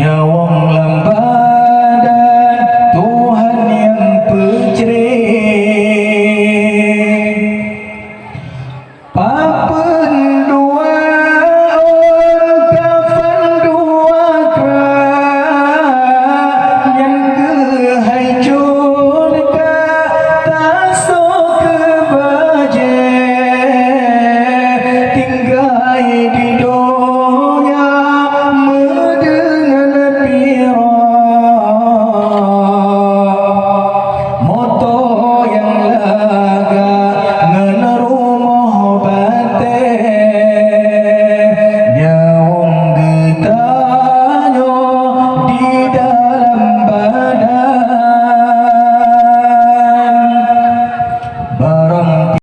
nyawang lambadan Tuhan yang pejrih papen dua on kafan dua kran yang kehancur ka tasok ke baje tinggai di